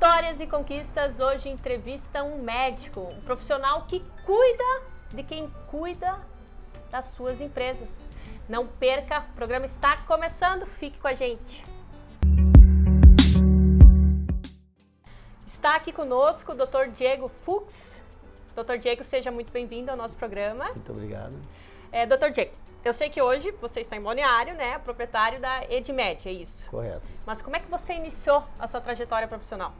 Histórias e conquistas hoje entrevista um médico, um profissional que cuida de quem cuida das suas empresas. Não perca, o programa está começando, fique com a gente. Está aqui conosco o Dr. Diego Fuchs. Dr. Diego, seja muito bem-vindo ao nosso programa. Muito obrigado. Dr. Diego, eu sei que hoje você está em Balneário, né? Proprietário da Edmed, é isso? Correto. Mas como é que você iniciou a sua trajetória profissional?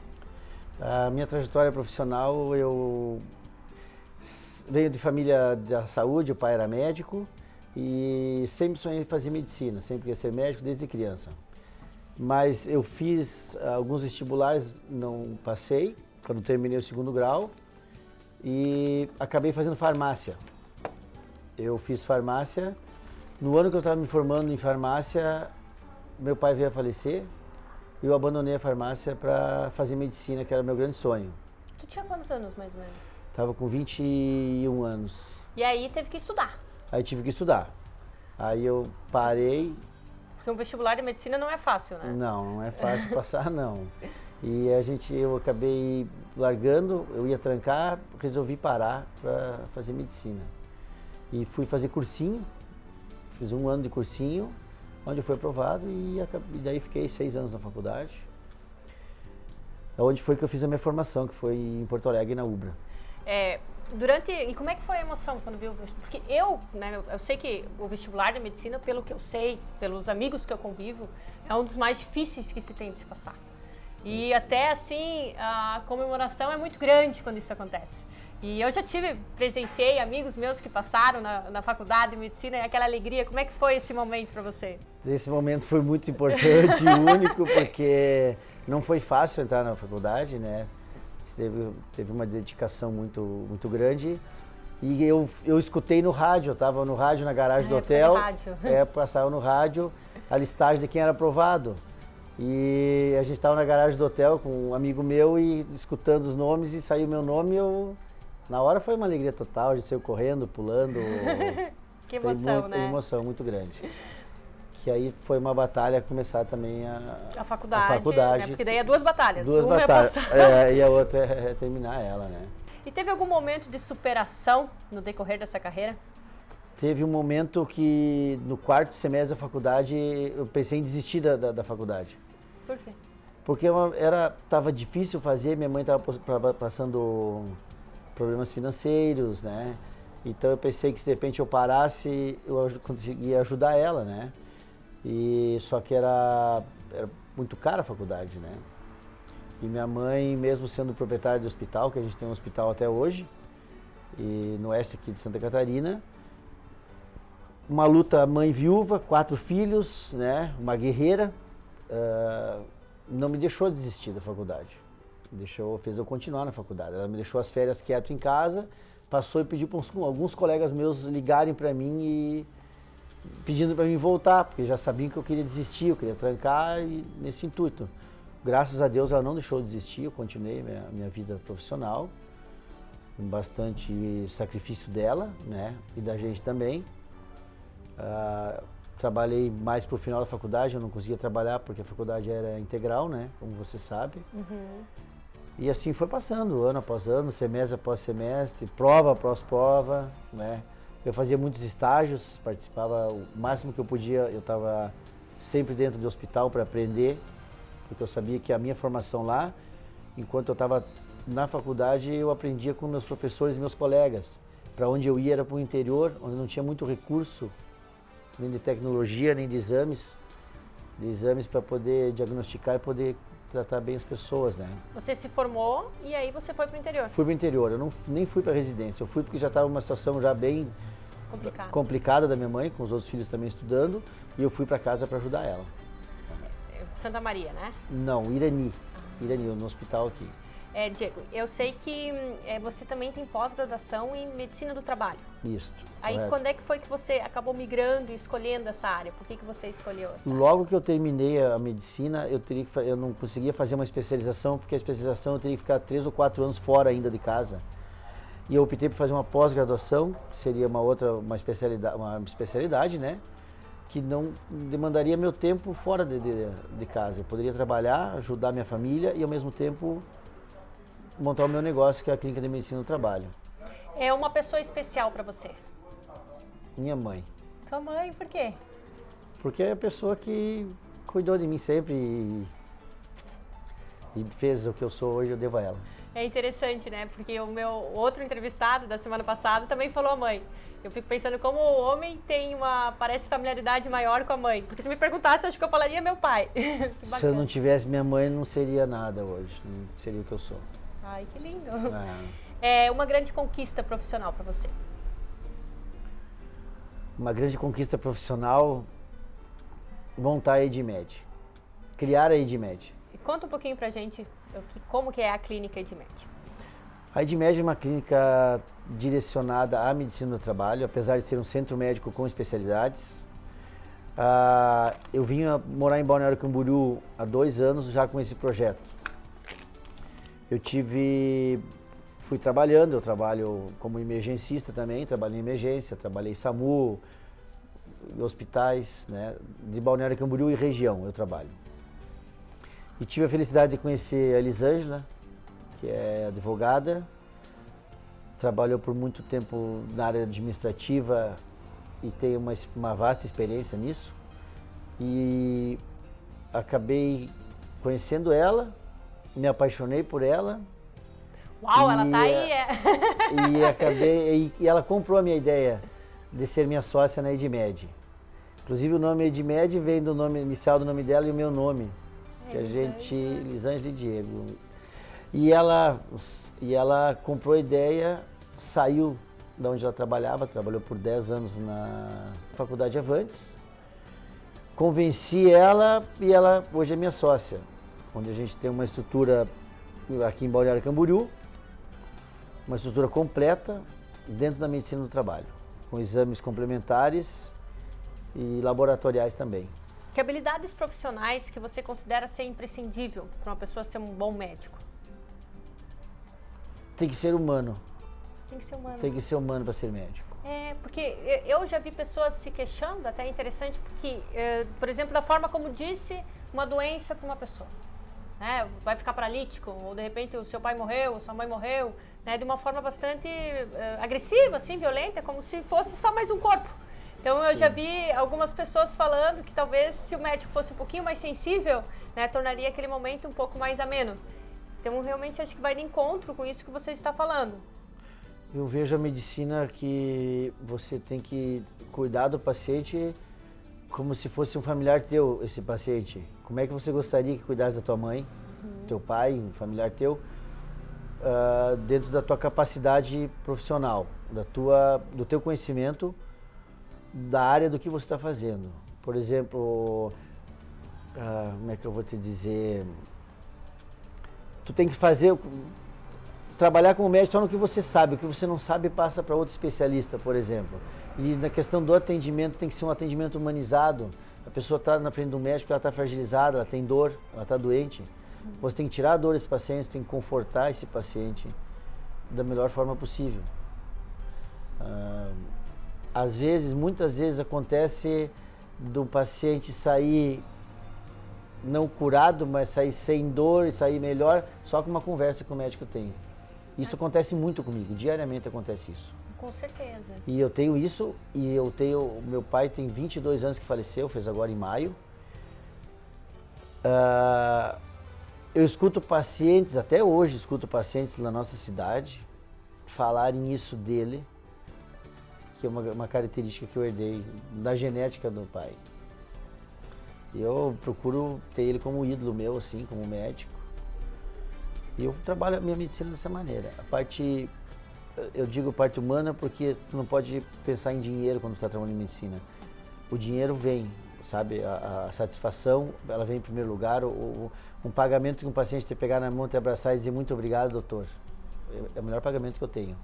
A minha trajetória profissional, eu venho de família da saúde, o pai era médico e sempre sonhei em fazer medicina, sempre queria ser médico desde criança. Mas eu fiz alguns vestibulares, não passei, quando terminei o segundo grau e acabei fazendo farmácia. Eu fiz farmácia, no ano que eu estava me formando em farmácia, meu pai veio a falecer e eu abandonei a farmácia para fazer medicina, que era meu grande sonho. Tu tinha quantos anos, mais ou menos? Estava com 21 anos. E aí teve que estudar? Aí tive que estudar. Aí eu parei. Porque um vestibular de medicina não é fácil, né? Não é fácil passar, não. E eu acabei largando, eu ia trancar, resolvi parar para fazer medicina. E fui fazer cursinho, fiz um ano de cursinho, onde eu fui aprovado e daí fiquei 6 anos na faculdade. Onde foi que eu fiz a minha formação, que foi em Porto Alegre, na Ubra. E como é que foi a emoção quando viu o vestibular? Porque eu sei que o vestibular de medicina, pelo que eu sei, pelos amigos que eu convivo, é um dos mais difíceis que se tem de se passar. E até assim, a comemoração é muito grande quando isso acontece. E eu já presenciei amigos meus que passaram na faculdade de medicina e aquela alegria. Como é que foi esse momento para você? Esse momento foi muito importante e único, porque não foi fácil entrar na faculdade, né? Teve uma dedicação muito grande. E eu escutei no rádio, eu estava no rádio na garagem do hotel. Passava no rádio a listagem de quem era aprovado. E a gente estava na garagem do hotel com um amigo meu e escutando os nomes e saiu meu nome e na hora foi uma alegria total, a gente saiu correndo, pulando. Que emoção, né? Emoção muito grande. Que aí foi uma batalha começar também a faculdade. Né? Porque daí é duas batalhas. Uma batalhas. É passar. E a outra é terminar ela, né? E teve algum momento de superação no decorrer dessa carreira? Teve um momento que no quarto semestre da faculdade eu pensei em desistir da faculdade. Por quê? Porque estava difícil fazer, minha mãe estava passando problemas financeiros, né? Então eu pensei que se de repente eu parasse, eu conseguia ajudar ela, né? Só que era muito cara a faculdade, né? E minha mãe, mesmo sendo proprietária do hospital, que a gente tem um hospital até hoje, e no oeste aqui de Santa Catarina, uma luta, mãe viúva, 4 filhos, né? Uma guerreira, não me deixou desistir da faculdade. Fez eu continuar na faculdade. Ela me deixou as férias quieto em casa, passou e pediu para alguns colegas meus ligarem para mim e pedindo para mim voltar, porque já sabiam que eu queria desistir, eu queria trancar e nesse intuito. Graças a Deus ela não deixou de desistir, eu continuei minha vida profissional, com bastante sacrifício dela, né, e da gente também. Trabalhei mais pro final da faculdade, eu não conseguia trabalhar porque a faculdade era integral, né, como você sabe. Uhum. E assim foi passando, ano após ano, semestre após semestre, prova após prova, né. Eu fazia muitos estágios, participava o máximo que eu podia, eu estava sempre dentro do hospital para aprender, porque eu sabia que a minha formação lá, enquanto eu estava na faculdade, eu aprendia com meus professores e meus colegas. Para onde eu ia era para o interior, onde não tinha muito recurso, nem de tecnologia, nem de exames para poder diagnosticar e poder tratar bem as pessoas, né? Você se formou e aí você foi para o interior? Fui para o interior, eu nem fui para residência, eu fui porque já estava uma situação já bem complicada da minha mãe, com os outros filhos também estudando, e eu fui para casa para ajudar ela. Santa Maria, né? Não, Irani, no hospital aqui. Diego, eu sei que você também tem pós-graduação em Medicina do Trabalho. Isso. Aí correto. quando é que foi que você acabou migrando e escolhendo essa área? Por que você escolheu essa área? Logo que eu terminei a medicina, eu não conseguia fazer uma especialização, porque a especialização eu teria que ficar 3 ou 4 anos fora ainda de casa. E eu optei por fazer uma pós-graduação, que seria uma especialidade, né? que não demandaria meu tempo fora de casa. Eu poderia trabalhar, ajudar minha família e ao mesmo tempo montar o meu negócio, que é a Clínica de Medicina do Trabalho. É uma pessoa especial para você? Minha mãe. Sua mãe, por quê? Porque é a pessoa que cuidou de mim sempre e fez o que eu sou hoje, eu devo a ela. É interessante, né? Porque o meu outro entrevistado da semana passada também falou a mãe. Eu fico pensando como o homem tem parece familiaridade maior com a mãe. Porque se me perguntasse, eu acho que eu falaria meu pai. Que se eu não tivesse minha mãe, não seria nada hoje, não seria o que eu sou. Ai, que lindo. É uma grande conquista profissional para você? Uma grande conquista profissional, montar a Edmed, criar a Edmed. E conta um pouquinho pra gente como que é a clínica Edmed. A Edmed é uma clínica direcionada à medicina do trabalho, apesar de ser um centro médico com especialidades. Eu vim morar em Balneário Camboriú há 2 anos já com esse projeto. Fui trabalhando, eu trabalho como emergencista também, trabalho em emergência, trabalhei em SAMU, em hospitais, né, de Balneário Camboriú e região eu trabalho. E tive a felicidade de conhecer a Elisângela, que é advogada, trabalhou por muito tempo na área administrativa e tem uma vasta experiência nisso. E acabei conhecendo ela, me apaixonei por ela. Uau, ela tá aí, E ela comprou a minha ideia de ser minha sócia na Edmed. Inclusive o nome Edmed vem do nome inicial do nome dela e o meu nome, que Elisângela e Diego. E ela comprou a ideia, saiu de onde ela trabalhou por 10 anos na Faculdade Avantes. Convenci ela e ela hoje é minha sócia, onde a gente tem uma estrutura aqui em Balneário Camboriú, uma estrutura completa dentro da medicina do trabalho, com exames complementares e laboratoriais também. Que habilidades profissionais que você considera ser imprescindível para uma pessoa ser um bom médico? Tem que ser humano. Tem que ser humano. Tem que ser humano para ser médico. Porque eu já vi pessoas se queixando, até é interessante, porque, por exemplo, da forma como disse uma doença para uma pessoa. Vai ficar paralítico, ou de repente o seu pai morreu, sua mãe morreu, né, de uma forma bastante agressiva, assim, violenta, como se fosse só mais um corpo. Então eu já vi algumas pessoas falando que talvez se o médico fosse um pouquinho mais sensível, né, tornaria aquele momento um pouco mais ameno. Então realmente acho que vai de encontro com isso que você está falando. Eu vejo a medicina que você tem que cuidar do paciente como se fosse um familiar teu, esse paciente. Como é que você gostaria que cuidasse da tua mãe, teu pai, um familiar teu, dentro da tua capacidade profissional, do teu conhecimento, da área do que você está fazendo. Por exemplo, como é que eu vou te dizer? Tu tem que trabalhar como médico só no que você sabe. O que você não sabe passa para outro especialista, por exemplo. E na questão do atendimento tem que ser um atendimento humanizado. A pessoa está na frente do médico, ela está fragilizada, ela tem dor, ela está doente. Você tem que tirar a dor desse paciente, tem que confortar esse paciente da melhor forma possível. Muitas vezes acontece do paciente sair não curado, mas sair sem dor e sair melhor só com uma conversa que o médico tem. Isso acontece muito comigo, diariamente acontece isso. Com certeza. E eu tenho isso, meu pai tem 22 anos que faleceu, fez agora em maio. Eu escuto pacientes, até hoje escuto pacientes na nossa cidade falarem isso dele, que é uma característica que eu herdei da genética do pai. Eu procuro ter ele como ídolo meu, assim, como médico. E eu trabalho a minha medicina dessa maneira. Eu digo parte humana porque tu não pode pensar em dinheiro quando tu está trabalhando em medicina. O dinheiro vem, sabe? A satisfação, ela vem em primeiro lugar. Um pagamento que um paciente te pegar na mão, te abraçar e dizer muito obrigado, doutor. É o melhor pagamento que eu tenho.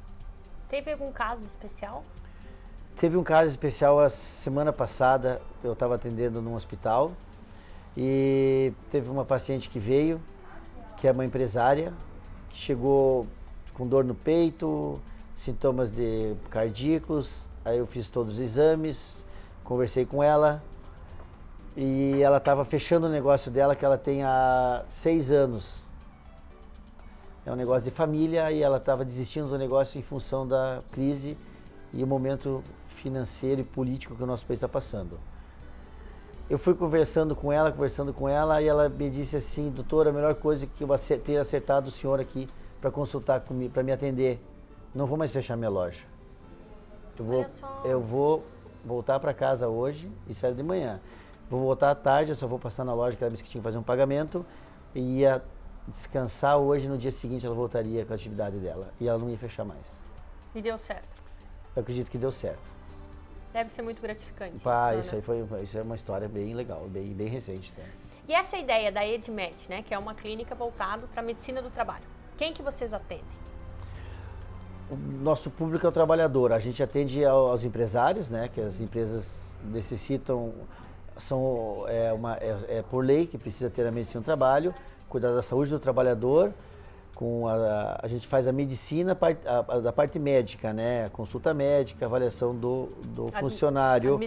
Teve algum caso especial? Teve um caso especial a semana passada, eu estava atendendo num hospital e teve uma paciente que veio, que é uma empresária, que chegou com dor no peito, sintomas cardíacos, aí eu fiz todos os exames, Conversei com ela e ela estava fechando o negócio dela que ela tem há 6 anos. É um negócio de família e ela estava desistindo do negócio em função da crise e o momento financeiro e político que o nosso país está passando. Eu fui conversando com ela e ela me disse assim, doutor, a melhor coisa que eu ter acertado o senhor aqui para consultar comigo, para me atender. Não vou mais fechar minha loja. Eu vou voltar para casa hoje e sair de manhã. Vou voltar à tarde, eu só vou passar na loja, que ela disse que tinha que fazer um pagamento e ia descansar hoje, no dia seguinte ela voltaria com a atividade dela e ela não ia fechar mais. E deu certo? Eu acredito que deu certo. Deve ser muito gratificante. Isso é uma história bem legal, bem recente. Tá? E essa ideia da Edmed, né, que é uma clínica voltada para a medicina do trabalho, quem que vocês atendem? O nosso público é o trabalhador. A gente atende aos empresários, né, que as empresas necessitam, é por lei que precisa ter a medicina do trabalho, cuidar da saúde do trabalhador. A gente faz a medicina da parte médica, né? Consulta médica, avaliação do funcionário,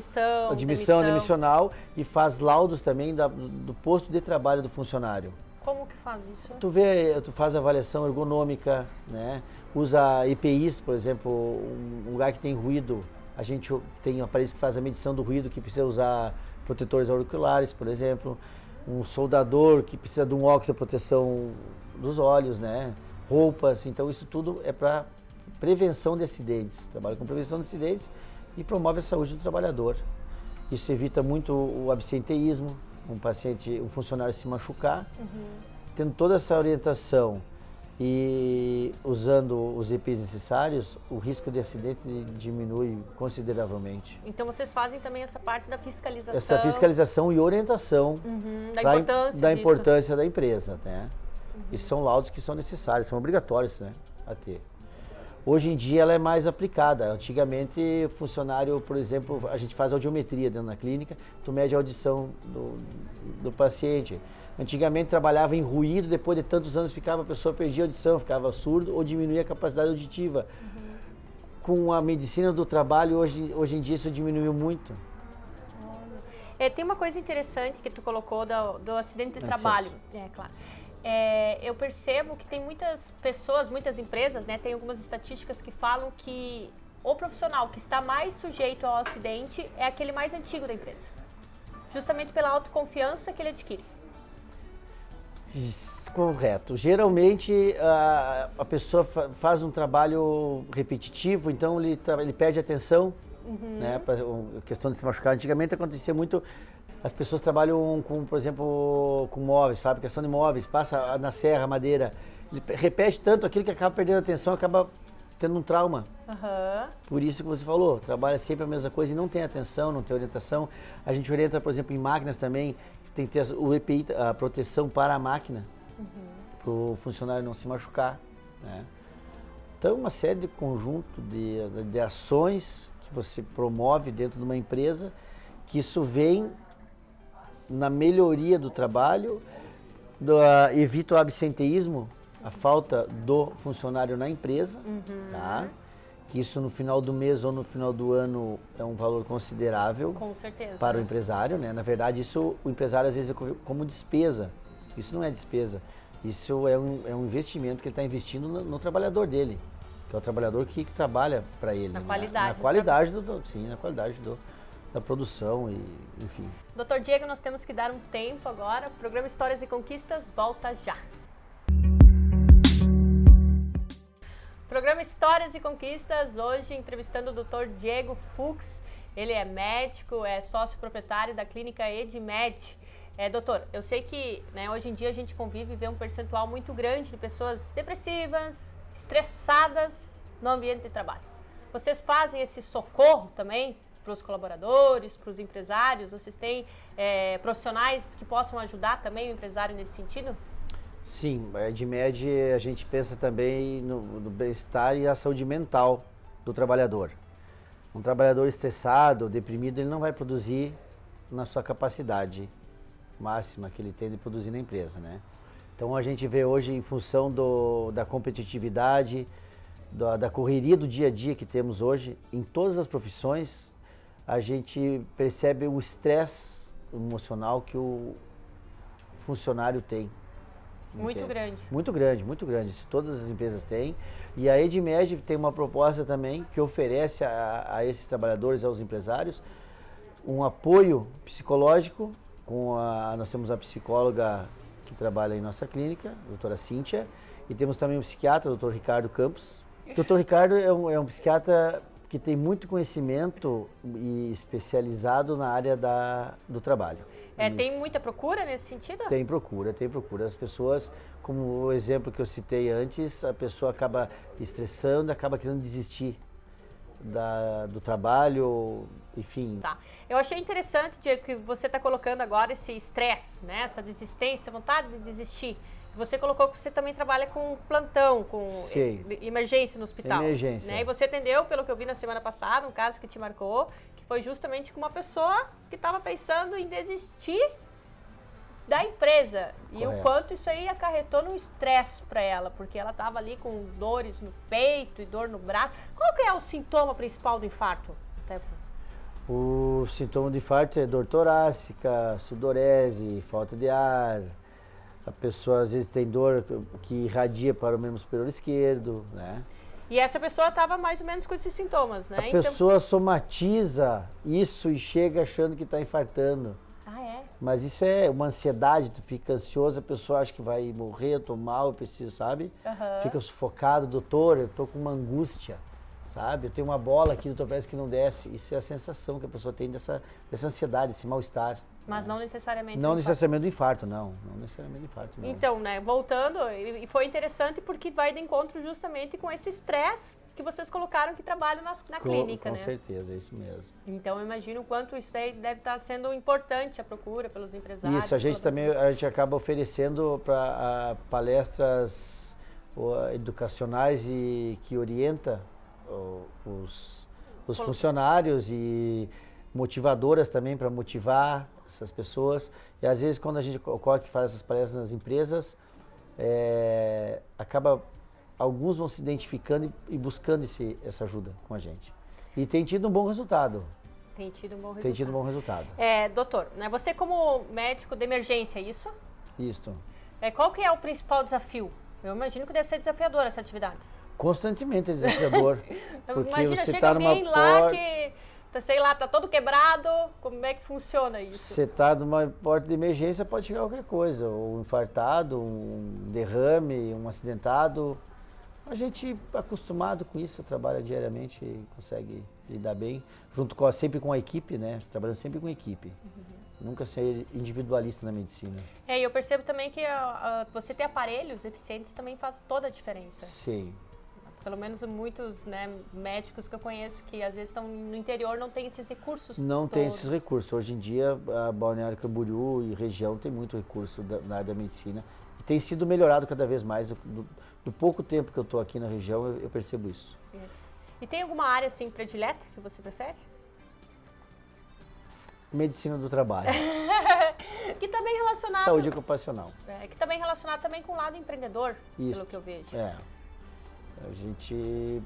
admissão demissional e faz laudos também do posto de trabalho do funcionário. Como que faz isso? Tu faz avaliação ergonômica, né? Usa EPIs, por exemplo, um lugar que tem ruído, a gente tem aparelhos que faz a medição do ruído, que precisa usar protetores auriculares, por exemplo, um soldador que precisa de um óculos de proteção dos olhos, né? Roupas, então isso tudo é para prevenção de acidentes. Trabalha com prevenção de acidentes e promove a saúde do trabalhador. Isso evita muito o absenteísmo, um funcionário se machucar. Tendo toda essa orientação e usando os EPIs necessários, o risco de acidente diminui consideravelmente. Então vocês fazem também essa parte da fiscalização. Essa fiscalização e orientação da importância da empresa, né? E são laudos que são necessários, são obrigatórios, né, a ter. Hoje em dia ela é mais aplicada. Antigamente, o funcionário, por exemplo, a gente faz audiometria dentro da clínica, tu mede a audição do paciente. Antigamente trabalhava em ruído, depois de tantos anos a pessoa perdia a audição, ficava surdo ou diminuía a capacidade auditiva. Com a medicina do trabalho, hoje em dia isso diminuiu muito. Tem uma coisa interessante que tu colocou do acidente de trabalho. Claro. Eu percebo que tem muitas pessoas, muitas empresas, né, tem algumas estatísticas que falam que o profissional que está mais sujeito ao acidente é aquele mais antigo da empresa, justamente pela autoconfiança que ele adquire. Correto. Geralmente a pessoa faz um trabalho repetitivo, então ele perde atenção, né, pra questão de se machucar. Antigamente acontecia muito. As pessoas trabalham com, por exemplo, com móveis, fabricação de móveis, passa na serra, madeira, ele repete tanto aquilo que acaba perdendo a atenção, acaba tendo um trauma. Por isso que você falou, trabalha sempre a mesma coisa e não tem atenção, não tem orientação. A gente orienta, por exemplo, em máquinas também, tem que ter o EPI, a proteção para a máquina, para o funcionário não se machucar, né? Então, uma série de conjunto de ações que você promove dentro de uma empresa, que isso vem na melhoria do trabalho, evita o absenteísmo, a falta do funcionário na empresa, tá? Que isso no final do mês ou no final do ano é um valor considerável. Com certeza, para o empresário, né? Na verdade, isso o empresário às vezes vê como despesa. Isso não é despesa. Isso é um investimento que ele está investindo no trabalhador dele, que é o trabalhador que trabalha para ele. Na né? qualidade. Na qualidade na qualidade da produção e enfim. Doutor Diego, nós temos que dar um tempo agora. O programa Histórias e Conquistas volta já. Programa Histórias e Conquistas, hoje entrevistando o Dr. Diego Fux. Ele é médico, é sócio proprietário da clínica Edmed. Doutor, eu sei que, né, hoje em dia a gente convive e vê um percentual muito grande de pessoas depressivas, estressadas no ambiente de trabalho. Vocês fazem esse socorro também para os colaboradores, para os empresários? Vocês têm profissionais que possam ajudar também o empresário nesse sentido? Sim, a Edmed a gente pensa também no bem-estar e a saúde mental do trabalhador. Um trabalhador estressado, deprimido, ele não vai produzir na sua capacidade máxima que ele tem de produzir na empresa, né? Então a gente vê hoje, em função da competitividade, da correria do dia a dia que temos hoje, em todas as profissões, a gente percebe o estresse emocional que o funcionário tem. Muito grande. Muito grande, muito grande. Isso todas as empresas têm. E a Edmed tem uma proposta também que oferece a esses trabalhadores, aos empresários, um apoio psicológico. Nós temos a psicóloga que trabalha em nossa clínica, a doutora Cíntia, e temos também o psiquiatra, o doutor Ricardo Campos. O doutor Ricardo é um psiquiatra que tem muito conhecimento e especializado na área do trabalho. Tem muita procura nesse sentido? Tem procura. As pessoas, como o exemplo que eu citei antes, a pessoa acaba estressando, acaba querendo desistir do trabalho, enfim. Tá. Eu achei interessante, Diego, que você está colocando agora esse estresse, né? Essa desistência, vontade de desistir. Você colocou que você também trabalha com plantão, com emergência no hospital. Emergência. Né? E você atendeu, pelo que eu vi na semana passada, um caso que te marcou, que foi justamente com uma pessoa que estava pensando em desistir da empresa. E o quanto isso aí acarretou no estresse para ela, porque ela estava ali com dores no peito e dor no braço. Qual que é o sintoma principal do infarto? O sintoma do infarto é dor torácica, sudorese, falta de ar. A pessoa às vezes tem dor que irradia para o membro superior esquerdo, né? E essa pessoa estava mais ou menos com esses sintomas, né? A pessoa somatiza isso e chega achando que está infartando. Ah, é? Mas isso é uma ansiedade, tu fica ansioso, a pessoa acha que vai morrer, eu tô mal, eu preciso, sabe? Fica sufocado, doutor, eu tô com uma angústia, sabe? Eu tenho uma bola aqui, doutor, parece que não desce. Isso é a sensação que a pessoa tem dessa ansiedade, esse mal-estar. Mas não necessariamente não necessariamente do infarto, não necessariamente do infarto, não. Então, né, voltando, e foi interessante porque vai de encontro justamente com esse estresse que vocês colocaram que trabalham na clínica, né? Com certeza, é isso mesmo. Então, eu imagino o quanto isso aí deve estar sendo importante, a procura pelos empresários. Isso, a gente acaba oferecendo para palestras educacionais e que orienta os funcionários e motivadoras também para motivar essas pessoas. E às vezes quando a gente ocorre que faz essas palestras nas empresas, alguns vão se identificando e buscando essa ajuda com a gente. E tem tido um bom resultado. Tem tido um bom resultado. Doutor, né, você como médico de emergência, é isso? Isso. Qual que é o principal desafio? Eu imagino que deve ser desafiador essa atividade. Constantemente é desafiador. Porque imagina, você chega alguém numa lá que, sei lá, tá todo quebrado, como é que funciona isso? Você está numa porta de emergência, pode chegar qualquer coisa, um infartado, um derrame, um acidentado. A gente, acostumado com isso, trabalha diariamente e consegue lidar bem, sempre com a equipe, né? Trabalhando sempre com a equipe. Nunca ser individualista na medicina. E eu percebo também que você ter aparelhos eficientes também faz toda a diferença. Sim. Pelo menos muitos, né, médicos que eu conheço que às vezes estão no interior não tem esses recursos. Não tem esses recursos. Hoje em dia, a Balneário Camboriú e região tem muito recurso na área da medicina. E tem sido melhorado cada vez mais. Do pouco tempo que eu estou aqui na região, eu percebo isso. E tem alguma área assim predileta que você prefere? Medicina do trabalho. Que também relacionado... Saúde ocupacional. Que também relacionado também com o lado empreendedor, isso. Pelo que eu vejo. A gente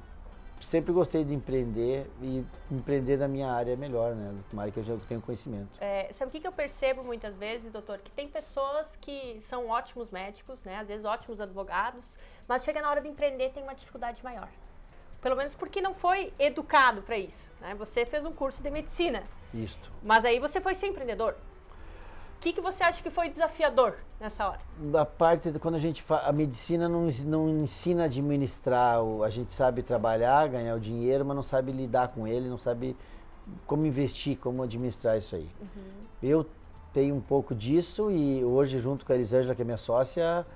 sempre gostei de empreender e empreender na minha área é melhor, né? Uma área que eu já tenho conhecimento. Sabe o que eu percebo muitas vezes, doutor? Que tem pessoas que são ótimos médicos, né? Às vezes ótimos advogados, mas chega na hora de empreender tem uma dificuldade maior. Pelo menos porque não foi educado para isso, né? Você fez um curso de medicina. Isto. Mas aí você foi ser empreendedor. O que você acha que foi desafiador nessa hora? A parte de quando a medicina não ensina a administrar, a gente sabe trabalhar, ganhar o dinheiro, mas não sabe lidar com ele, não sabe como investir, como administrar isso aí. Eu tenho um pouco disso e hoje junto com a Elisângela, que é minha sócia,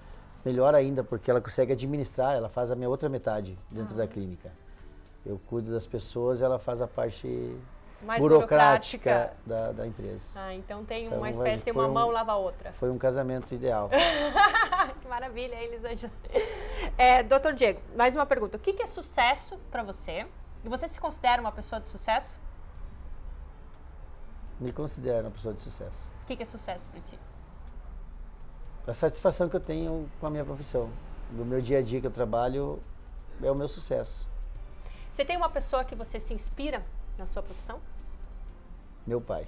melhor ainda, porque ela consegue administrar, ela faz a minha outra metade dentro da clínica. Eu cuido das pessoas, ela faz a parte... mais burocrática da empresa. Então tem uma espécie de uma mão lava a outra. Foi um casamento ideal. Que maravilha, Elisângela. Doutor Diego, mais uma pergunta. O que é sucesso para você? E você se considera uma pessoa de sucesso? Me considero uma pessoa de sucesso. O que é sucesso para ti? A satisfação que eu tenho com a minha profissão. No meu dia a dia que eu trabalho, é o meu sucesso. Você tem uma pessoa que você se inspira na sua profissão? Meu pai.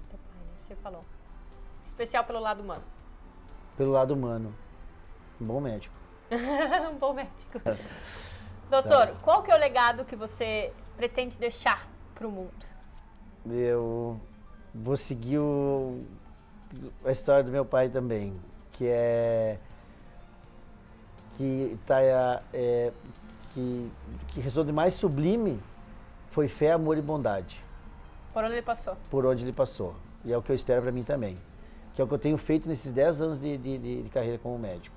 Teu pai, né? Você falou. Especial pelo lado humano. Pelo lado humano. Um bom médico. Um bom médico. Doutor, qual que é o legado que você pretende deixar para o mundo? Eu vou seguir a história do meu pai também, que ressoou de mais sublime foi fé, amor e bondade. Por onde ele passou? Por onde ele passou. E é o que eu espero para mim também. Que é o que eu tenho feito nesses 10 anos de carreira como médico.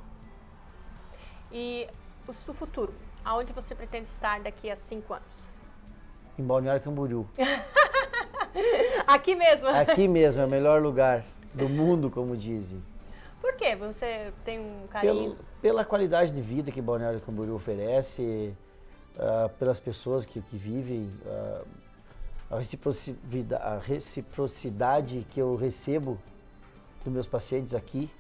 E o futuro? Aonde você pretende estar daqui a 5 anos? Em Balneário Camboriú. Aqui mesmo? Aqui mesmo, é o melhor lugar do mundo, como dizem. Por quê? Você tem um carinho? Pela qualidade de vida que Balneário Camboriú oferece, pelas pessoas que vivem, a reciprocidade que eu recebo dos meus pacientes aqui.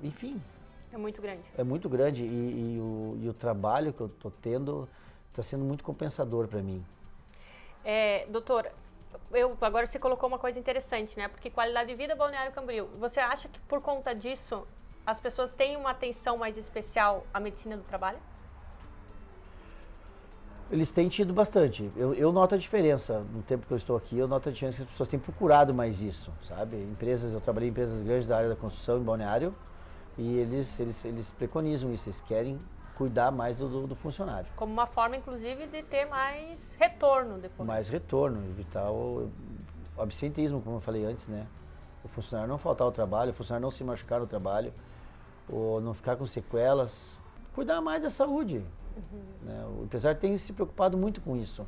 Enfim. É muito grande. É muito grande e o trabalho que eu estou tendo está sendo muito compensador para mim. Doutor, agora você colocou uma coisa interessante, né? Porque qualidade de vida, Balneário Camboriú. Você acha que por conta disso as pessoas têm uma atenção mais especial à medicina do trabalho? Eles têm tido bastante. Eu noto a diferença. No tempo que eu estou aqui, eu noto a diferença que as pessoas têm procurado mais isso, sabe? Eu trabalhei em empresas grandes da área da construção em Balneário e eles preconizam isso, eles querem cuidar mais do funcionário. Como uma forma, inclusive, de ter mais retorno depois. Mais retorno, evitar o absenteísmo, como eu falei antes, né? O funcionário não faltar ao trabalho, o funcionário não se machucar no trabalho, ou não ficar com sequelas. Cuidar mais da saúde. Né? O empresário tem se preocupado muito com isso.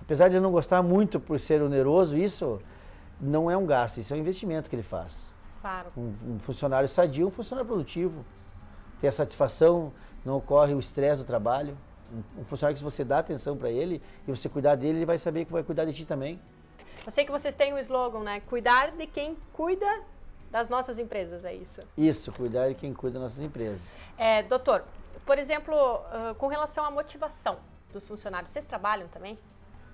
Apesar de eu não gostar muito por ser oneroso, isso não é um gasto, isso é um investimento que ele faz. Claro. Um funcionário sadio, um funcionário produtivo. Ter a satisfação, não ocorre o estresse do trabalho. Um funcionário que se você dá atenção para ele e você cuidar dele, ele vai saber que vai cuidar de ti também. Eu sei que vocês têm um slogan, né? Cuidar de quem cuida das nossas empresas, é isso? Isso, cuidar de quem cuida das nossas empresas. Doutor, por exemplo, com relação à motivação dos funcionários, vocês trabalham também?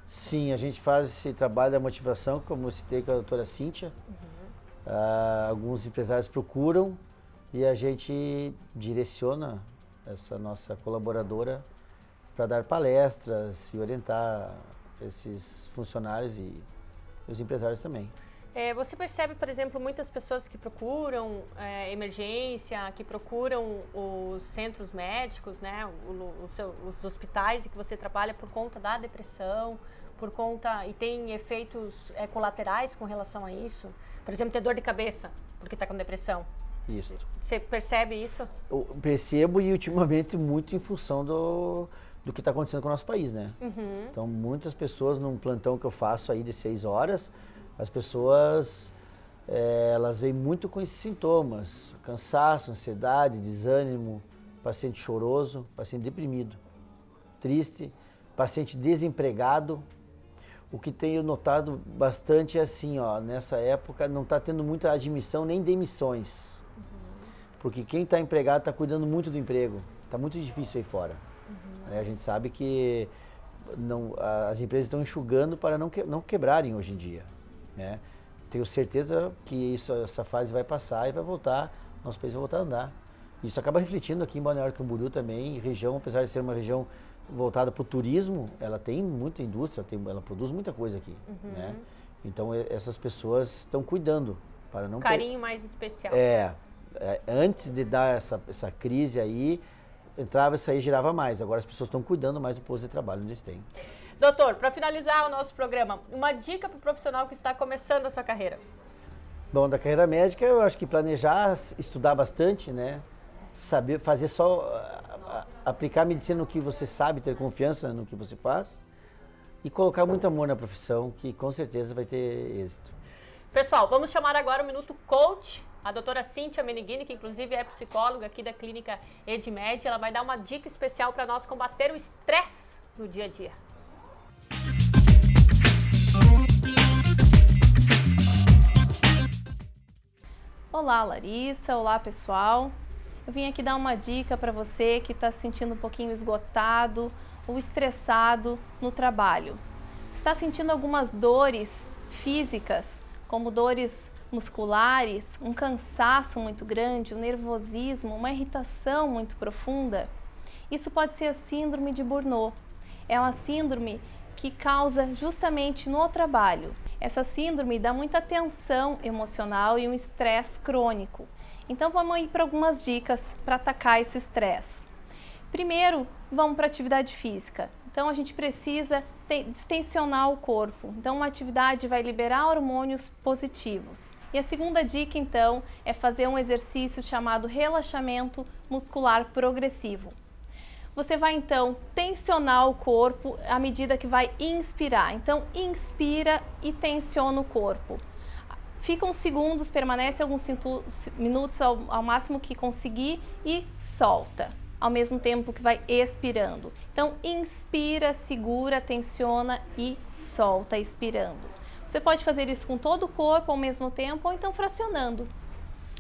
Sim, a gente faz esse trabalho da motivação, como eu citei com a doutora Cíntia. Alguns empresários procuram e a gente direciona essa nossa colaboradora para dar palestras e orientar esses funcionários e os empresários também. Você percebe, por exemplo, muitas pessoas que procuram emergência, que procuram os centros médicos, né, os hospitais em que você trabalha por conta da depressão, e tem efeitos colaterais com relação a isso? Por exemplo, ter dor de cabeça porque está com depressão. Isso. Você percebe isso? Eu percebo e ultimamente muito em função do que está acontecendo com o nosso país, né? Então, muitas pessoas num plantão que eu faço aí de 6 horas, as pessoas, elas vêm muito com esses sintomas, cansaço, ansiedade, desânimo, paciente choroso, paciente deprimido, triste, paciente desempregado. O que tenho notado bastante é assim, nessa época não está tendo muita admissão nem demissões, porque quem está empregado está cuidando muito do emprego, está muito difícil aí fora. A gente sabe que as empresas estão enxugando para não quebrarem hoje em dia. Né? Tenho certeza que essa fase vai passar e vai voltar, nosso país vai voltar a andar. Isso acaba refletindo aqui em Balneário Camboriú também, região, apesar de ser uma região voltada para o turismo, ela tem muita indústria, ela produz muita coisa aqui. Né? Então essas pessoas estão cuidando para não carinho mais especial. Antes de dar essa crise aí, entrava e girava mais. Agora as pessoas estão cuidando mais do posto de trabalho onde eles têm. Doutor, para finalizar o nosso programa, uma dica para o profissional que está começando a sua carreira? Bom, da carreira médica, eu acho que planejar, estudar bastante, né? Saber fazer aplicar a medicina no que você sabe, ter confiança no que você faz e colocar muito amor na profissão, que com certeza vai ter êxito. Pessoal, vamos chamar agora o Minuto Coach, a doutora Cíntia Meneghini, que inclusive é psicóloga aqui da clínica Edmed. Ela vai dar uma dica especial para nós combater o estresse no dia a dia. Olá, Larissa. Olá, pessoal. Eu vim aqui dar uma dica para você que está se sentindo um pouquinho esgotado ou estressado no trabalho. está sentindo algumas dores físicas, como dores musculares, um cansaço muito grande, um nervosismo, uma irritação muito profunda, isso pode ser a síndrome de Burnout. É uma síndrome que causa justamente no trabalho. Essa síndrome dá muita tensão emocional e um estresse crônico. Então vamos ir para algumas dicas para atacar esse estresse. Primeiro, vamos para a atividade física. Então a gente precisa distensionar o corpo. Então uma atividade vai liberar hormônios positivos. E a segunda dica então é fazer um exercício chamado relaxamento muscular progressivo. Você vai então tensionar o corpo à medida que vai inspirar. Então inspira e tensiona o corpo. Fica uns segundos, permanece alguns minutos ao máximo que conseguir e solta, ao mesmo tempo que vai expirando. Então inspira, segura, tensiona e solta expirando. Você pode fazer isso com todo o corpo ao mesmo tempo ou então fracionando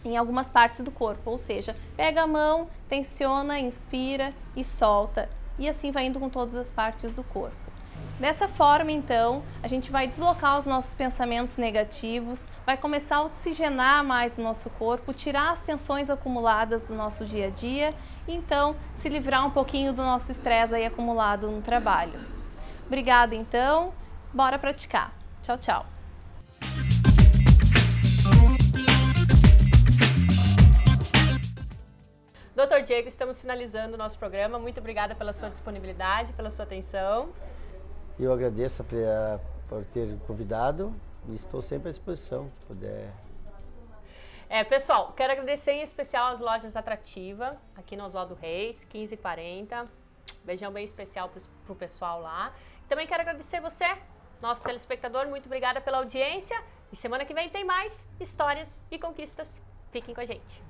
em algumas partes do corpo, ou seja, pega a mão, tensiona, inspira e solta, e assim vai indo com todas as partes do corpo. Dessa forma, então, a gente vai deslocar os nossos pensamentos negativos, vai começar a oxigenar mais o nosso corpo, tirar as tensões acumuladas do nosso dia a dia e então se livrar um pouquinho do nosso estresse aí acumulado no trabalho. Obrigada, então, bora praticar. Tchau, tchau. Dr. Diego, estamos finalizando o nosso programa. Muito obrigada pela sua disponibilidade, pela sua atenção. Eu agradeço por ter convidado e estou sempre à disposição, se puder. Pessoal, quero agradecer em especial as lojas Atrativa, aqui no Oswaldo Reis, 1540. Beijão bem especial para o pessoal lá. Também quero agradecer você, nosso telespectador. Muito obrigada pela audiência. E semana que vem tem mais histórias e conquistas. Fiquem com a gente.